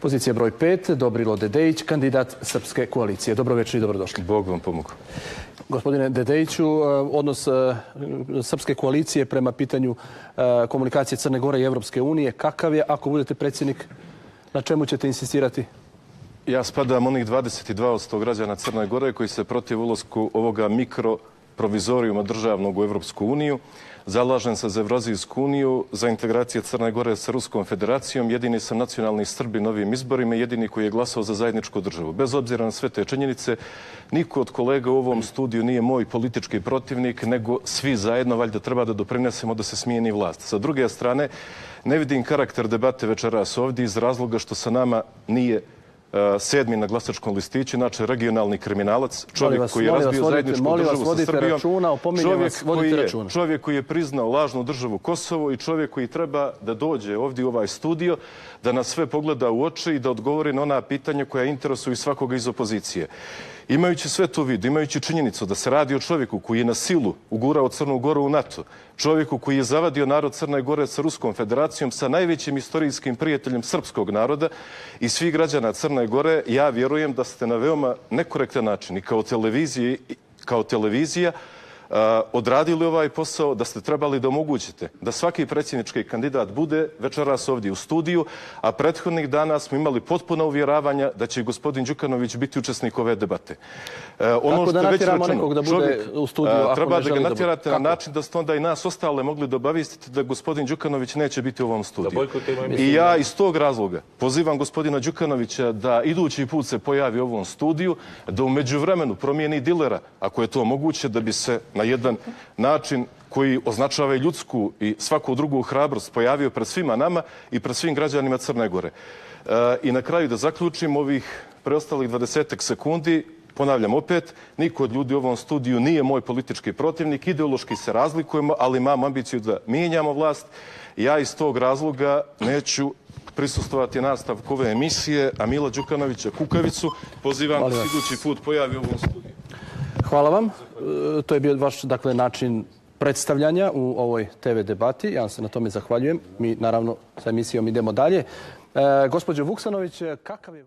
Pozicija broj 5, Dobrilo Dedejić, kandidat Srpske koalicije. Dobro večer i dobrodošli. Bog vam pomogu. Gospodine Dedejiću, odnos Srpske koalicije prema pitanju komunikacije Crne Gore i Evropske unije, kakav je ako budete predsjednik, na čemu ćete insistirati? Ja spadam onih 22% građana Crne Gore koji se protiv ulasku ovoga mikroprovizorijuma državnog u Evropsku uniju. Zalažem se za Evrazijsku uniju, za integracije Crne Gore sa Ruskom federacijom. Jedini sam nacionalni Srbin na ovim izborima i jedini koji je glasao za zajedničku državu. Bez obzira na sve te činjenice, niko od kolega u ovom studiju nije moj politički protivnik, nego svi zajedno valjda treba da doprinesemo da se smijeni vlast. Sa druge strane, ne vidim karakter debate večeras ovdje iz razloga što sa nama nije sedmi na glasačkom listiću, znači regionalni kriminalac, čovjek koji je razbio zajedničku državu sa Srbijom, čovjek koji je priznao lažnu državu Kosovo i čovjek koji treba da dođe ovdje u ovaj studio, da nas sve pogleda u oči i da odgovori na ona pitanja koja interesuju svakoga iz opozicije. Imajući sve to u vidu, imajući činjenicu da se radi o čovjeku koji je na silu ugurao Crnu Goru u NATO, čovjeku koji je zavadio narod Crne Gore sa Ruskom federacijom, sa najvećim istorijskim prijateljem srpskog naroda i svih građana Crne Gore, ja vjerujem da ste na veoma nekorektan način i kao televizija odradili ovaj posao, da ste trebali da omogućite da svaki predsjednički kandidat bude večeras ovdje u studiju, a prethodnih dana smo imali potpuno uvjeravanja da će gospodin Đukanović biti učesnik ove debate. Kako da natjeramo nekog da bude u studiju ako ne želi da bude? Treba da ga natjerate na način da ste onda i nas ostale mogli da obavistite da gospodin Đukanović neće biti u ovom studiju. I ja iz tog razloga pozivam gospodina Đukanovića da idući put se pojavi u ovom studiju, da u međuvremenu promijeni dilera, ako je to moguće, da bi se na jedan način koji označava i ljudsku i svaku drugu hrabrost pojavio pred svima nama i pred svim građanima Crne Gore. I na kraju da zaključim ovih preostalih 20 sekundi, ponavljam opet, niko od ljudi u ovom studiju nije moj politički protivnik, ideološki se razlikujemo, ali imamo ambiciju da mijenjamo vlast. Ja iz tog razloga neću prisustvovati nastavku ove emisije, a Mila Đukanovića Kukavicu pozivam da se idući put pojavi u ovom studiju. Hvala vam. To je bio vaš način predstavljanja u ovoj TV debati. Ja vam se na tome zahvaljujem. Mi naravno sa emisijom idemo dalje. Gospođo Vuksanović, kakav je...